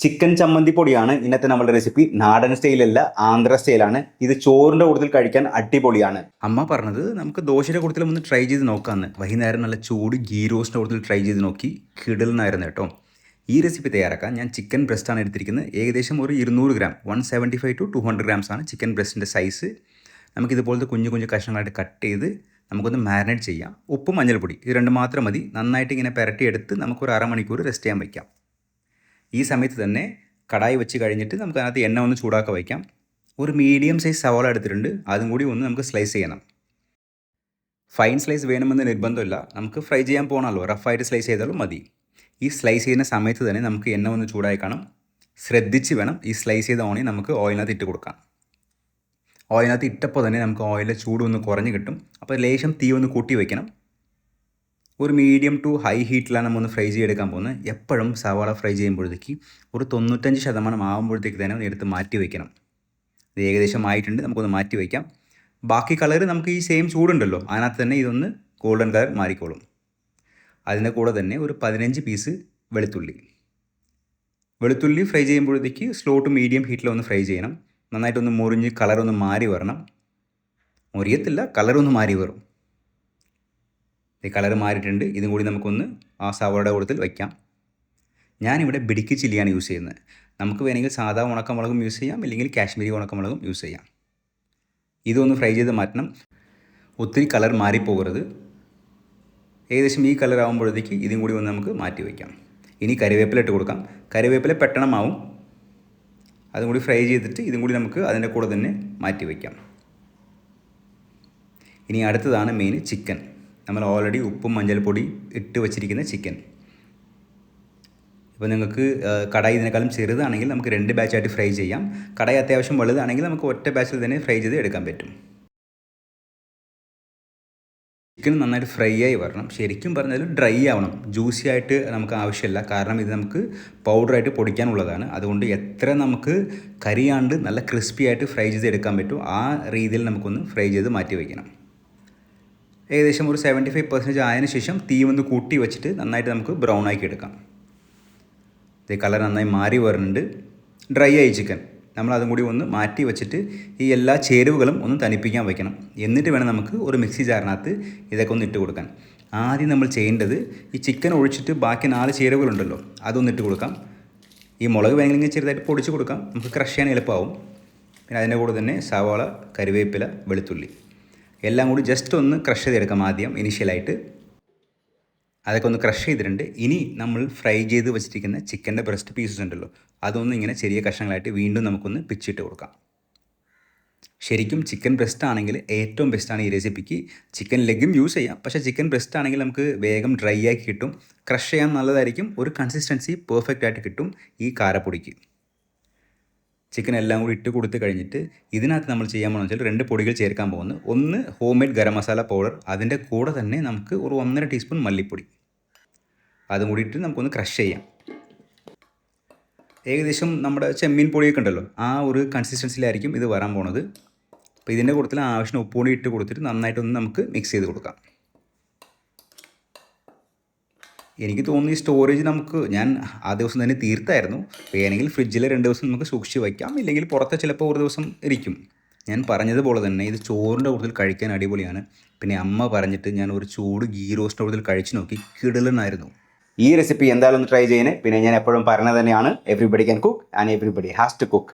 Chicken ചമ്മന്തി പൊടിയാണ് ഇന്നത്തെ നമ്മുടെ റെസിപ്പി. നാടൻ സ്റ്റൈലല്ല, ആന്ധ്ര സ്റ്റൈലാണ്. ഇത് ചോറിൻ്റെ കൂട്ടത്തിൽ കഴിക്കാൻ അടിപൊളിയാണ്. അമ്മ പറഞ്ഞത് നമുക്ക് ദോശയുടെ കൂട്ടത്തിലും ഒന്ന് ട്രൈ ചെയ്ത് നോക്കാമെന്ന്. വൈകുന്നേരം നല്ല ചൂട് ഗീ റോസ്റ്റിൻ്റെ കൂട്ടത്തിൽ ട്രൈ ചെയ്ത് നോക്കി, കിടലനായിരുന്നു കേട്ടോ. ഈ റെസിപ്പി തയ്യാറാക്കാൻ ഞാൻ ചിക്കൻ ബ്രസ്റ്റാണ് എടുത്തിരിക്കുന്നത്. ഏകദേശം ഒരു 200 ഗ്രാം, 175 to 200 grams ആണ് ചിക്കൻ ബ്രസ്റ്റിൻ്റെ സൈസ്. നമുക്കിതുപോലത്തെ കുഞ്ഞു കുഞ്ഞു കഷ്ണങ്ങളായിട്ട് കട്ട് ചെയ്ത് നമുക്കൊന്ന് മാരിനേറ്റ് ചെയ്യാം. ഉപ്പും മഞ്ഞൾപ്പൊടി ഇത് രണ്ട് മാത്രം മതി. നന്നായിട്ട് ഇങ്ങനെ പുരട്ടിയെടുത്ത് നമുക്കൊരു അരമണിക്കൂർ റെസ്റ്റ് ചെയ്യാൻ വയ്ക്കാം. ഈ സമയത്ത് തന്നെ കടായി വെച്ച് കഴിഞ്ഞിട്ട് നമുക്ക് അതിനകത്ത് എണ്ണ ഒന്ന് ചൂടാക്കാൻ വയ്ക്കാം. ഒരു മീഡിയം സൈസ് സവാള എടുത്തിട്ടുണ്ട്, അതും കൂടി ഒന്ന് നമുക്ക് സ്ലൈസ് ചെയ്യണം. ഫൈൻ സ്ലൈസ് വേണമെന്ന് നിർബന്ധമില്ല, നമുക്ക് ഫ്രൈ ചെയ്യാൻ പോകണമല്ലോ, റഫായിട്ട് സ്ലൈസ് ചെയ്താലും മതി. ഈ സ്ലൈസ് ചെയ്യുന്ന സമയത്ത് തന്നെ നമുക്ക് എണ്ണ ഒന്ന് ചൂടായി കാണും. ശ്രദ്ധിച്ച് വേണം ഈ സ്ലൈസ് ചെയ്ത ഓണി നമുക്ക് ഓയിലിനകത്ത് ഇട്ട് കൊടുക്കാം. ഓയിലിനകത്ത് ഇട്ടപ്പോൾ തന്നെ നമുക്ക് ഓയിലിലെ ചൂടൊന്ന് കുറഞ്ഞ് കിട്ടും. അപ്പോൾ ലേശം തീ ഒന്ന് കൂട്ടി വയ്ക്കണം. ഒരു മീഡിയം ടു ഹൈ ഹീറ്റിലാണ് നമ്മൾ ഒന്ന് ഫ്രൈ ചെയ്തെടുക്കാൻ പോകുന്നത്. എപ്പോഴും സവാള ഫ്രൈ ചെയ്യുമ്പോഴത്തേക്ക് ഒരു 95% ആകുമ്പോഴത്തേക്ക് തന്നെ ഒന്ന് എടുത്ത് മാറ്റി വയ്ക്കണം. ഇത് ഏകദേശം ആയിട്ടുണ്ട്, നമുക്കൊന്ന് മാറ്റി വയ്ക്കാം. ബാക്കി കളർ നമുക്ക് ഈ സെയിം ചൂടുണ്ടല്ലോ, അതിനകത്ത് തന്നെ ഇതൊന്ന് ഗോൾഡൻ കളർ മാറിക്കോളും. അതിൻ്റെ കൂടെ തന്നെ ഒരു 15 പീസ് വെളുത്തുള്ളി ഫ്രൈ ചെയ്യുമ്പോഴത്തേക്ക് സ്ലോ ടു മീഡിയം ഹീറ്റിലൊന്ന് ഫ്രൈ ചെയ്യണം. നന്നായിട്ടൊന്ന് മുറിഞ്ഞ് കളറൊന്ന് മാറി വരണം. മുറിയത്തില്ല, കളറൊന്ന് മാറി വരും. ഈ കളർ മാറിയിട്ടുണ്ട്. ഇതും കൂടി നമുക്കൊന്ന് ആ സവാളയുടെ കൂട്ടത്തിൽ വയ്ക്കാം. ഞാനിവിടെ ബിടിക്ക് ചില്ലിയാണ് യൂസ് ചെയ്യുന്നത്. നമുക്ക് വേണമെങ്കിൽ സാധാ ഉണക്കമുളകും യൂസ് ചെയ്യാം, അല്ലെങ്കിൽ കാശ്മീരി ഉണക്കമുളകും യൂസ് ചെയ്യാം. ഇതൊന്ന് ഫ്രൈ ചെയ്ത് മാറ്റണം. ഒത്തിരി കളർ മാറിപ്പോകരുത്. ഏകദേശം ഈ കളർ ആകുമ്പോഴത്തേക്ക് ഇതും കൂടി ഒന്ന് നമുക്ക് മാറ്റി വയ്ക്കാം. ഇനി കറിവേപ്പില ഇട്ട് കൊടുക്കാം. കറിവേപ്പില പെട്ടെന്ന് ആവും. അതും കൂടി ഫ്രൈ ചെയ്തിട്ട് ഇതും കൂടി നമുക്ക് അതിൻ്റെ കൂടെ തന്നെ മാറ്റി വയ്ക്കാം. ഇനി അടുത്തതാണ് മെയിൻ, ചിക്കൻ. നമ്മൾ ഓൾറെഡി ഉപ്പും മഞ്ഞൾപ്പൊടി ഇട്ട് വച്ചിരിക്കുന്ന ചിക്കൻ. ഇപ്പോൾ നിങ്ങൾക്ക് കടായി ഇതിനേക്കാളും ചെറുതാണെങ്കിൽ നമുക്ക് 2 ബാച്ചായിട്ട് ഫ്രൈ ചെയ്യാം. കടായി അത്യാവശ്യം വലുതാണെങ്കിൽ നമുക്ക് ഒറ്റ ബാച്ചിൽ തന്നെ ഫ്രൈ ചെയ്ത് എടുക്കാൻ പറ്റും. ചിക്കൻ നന്നായിട്ട് ഫ്രൈ ആയി വരണം. ശരിക്കും പറഞ്ഞാൽ ഡ്രൈ ആവണം, ജ്യൂസി ആയിട്ട് നമുക്ക് ആവശ്യമില്ല. കാരണം ഇത് നമുക്ക് പൗഡറായിട്ട് പൊടിക്കാനുള്ളതാണ്. അതുകൊണ്ട് എത്ര നമുക്ക് കരിയാണ്ട് നല്ല ക്രിസ്പി ആയിട്ട് ഫ്രൈ ചെയ്ത് എടുക്കാൻ പറ്റും ആ രീതിയിൽ നമുക്കൊന്ന് ഫ്രൈ ചെയ്ത് മാറ്റി വയ്ക്കണം. ഏകദേശം ഒരു 75% ആയതിനു ശേഷം തീ ഒന്ന് കൂട്ടി വെച്ചിട്ട് നന്നായിട്ട് നമുക്ക് ബ്രൗൺ ആക്കി എടുക്കാം. ഇത് കളർ നന്നായി മാറി വരുന്നുണ്ട്. ഡ്രൈ ആയി ചിക്കൻ. നമ്മൾ അതും കൂടി ഒന്ന് മാറ്റി വെച്ചിട്ട് ഈ എല്ലാ ചേരുവകളും ഒന്ന് തണുപ്പിക്കാൻ വയ്ക്കണം. എന്നിട്ട് വേണം നമുക്ക് ഒരു മിക്സി ജാറിനകത്ത് ഇതൊക്കെ ഒന്ന് ഇട്ട് കൊടുക്കാൻ. ആദ്യം നമ്മൾ ചെയ്യേണ്ടത് ഈ ചിക്കൻ ഒഴിച്ചിട്ട് ബാക്കി 4 ചേരുവകളുണ്ടല്ലോ അതൊന്ന് ഇട്ട് കൊടുക്കാം. ഈ മുളക് വേണമെങ്കിൽ ചെറുതായിട്ട് പൊടിച്ച് കൊടുക്കാം, നമുക്ക് ക്രഷ് ചെയ്യാൻ എളുപ്പമാവും. പിന്നെ അതിൻ്റെ കൂടെ തന്നെ സവാള, കറിവേപ്പില, വെളുത്തുള്ളി എല്ലാം കൂടി ജസ്റ്റ് ഒന്ന് ക്രഷ് ചെയ്തെടുക്കാം ആദ്യം ഇനിഷ്യലായിട്ട്. അതൊക്കെ ഒന്ന് ക്രഷ് ചെയ്തിട്ടുണ്ട്. ഇനി നമ്മൾ ഫ്രൈ ചെയ്ത് വെച്ചിരിക്കുന്ന ചിക്കൻ്റെ ബ്രസ്റ്റ് പീസസ് ഉണ്ടല്ലോ അതൊന്നും ഇങ്ങനെ ചെറിയ കഷ്ണങ്ങളായിട്ട് വീണ്ടും നമുക്കൊന്ന് പിച്ചിട്ട് കൊടുക്കാം. ശരിക്കും ചിക്കൻ ബ്രസ്റ്റ് ആണെങ്കിൽ ഏറ്റവും ബെസ്റ്റാണ് ഈ റെസിപ്പിക്ക്. ചിക്കൻ ലെഗും യൂസ് ചെയ്യാം, പക്ഷേ ചിക്കൻ ബ്രസ്റ്റ് ആണെങ്കിൽ നമുക്ക് വേഗം ഡ്രൈ ആക്കി കിട്ടും. ക്രഷ് ചെയ്യാൻ നല്ലതായിരിക്കും. ഒരു കൺസിസ്റ്റൻസി പെർഫെക്റ്റ് ആയിട്ട് കിട്ടും ഈ കാരപ്പൊടിക്ക്. ചിക്കൻ എല്ലാം കൂടി ഇട്ട് കൊടുത്ത് കഴിഞ്ഞിട്ട് ഇതിനകത്ത് നമ്മൾ ചെയ്യാൻ പോകുന്നത് വെച്ചാൽ 2 പൊടികൾ ചേർക്കാൻ പോകുന്നു. ഒന്ന് home made garam masala powder, അതിൻ്റെ കൂടെ തന്നെ നമുക്ക് ഒരു 1.5 ടീസ്പൂൺ മല്ലിപ്പൊടി, അതും കൂടി ഇട്ട് നമുക്കൊന്ന് ക്രഷ് ചെയ്യാം. ഏകദേശം നമ്മുടെ ചെമ്മീൻ പൊടിയൊക്കെ ഉണ്ടല്ലോ ആ ഒരു കൺസിസ്റ്റൻസിയിലായിരിക്കും ഇത് വരാൻ പോണത്. അപ്പോൾ ഇതിൻ്റെ കൂട്ടത്തിൽ ആവശ്യത്തിന് ഉപ്പ് കൂടി ഇട്ട് കൊടുത്തിട്ട് നന്നായിട്ടൊന്ന് നമുക്ക് മിക്സ് ചെയ്ത് കൊടുക്കാം. എനിക്ക് തോന്നുന്നു ഈ സ്റ്റോറേജ് ഞാൻ ആ ദിവസം തന്നെ തീർത്തായിരുന്നു. വേണമെങ്കിൽ ഫ്രിഡ്ജിൽ 2 ദിവസം നമുക്ക് സൂക്ഷിച്ച് വയ്ക്കാം, ഇല്ലെങ്കിൽ പുറത്ത് ചിലപ്പോൾ ഒരു ദിവസം ഇരിക്കും. ഞാൻ പറഞ്ഞതുപോലെ തന്നെ ഇത് ചോറിൻ്റെ കൂട്ടത്തിൽ കഴിക്കാൻ അടിപൊളിയാണ്. പിന്നെ അമ്മ പറഞ്ഞിട്ട് ഞാൻ ഒരു ചൂട് ഗീ റോസ്റ്റിൻ്റെ കൂട്ടത്തിൽ കഴിച്ച് നോക്കി, കിടലനായിരുന്നു. ഈ റെസിപ്പി എന്തായാലും ഒന്ന് ട്രൈ ചെയ്യുന്നത്. പിന്നെ ഞാൻ എപ്പോഴും പറഞ്ഞത് തന്നെയാണ്, everybody can cook and everybody has to cook.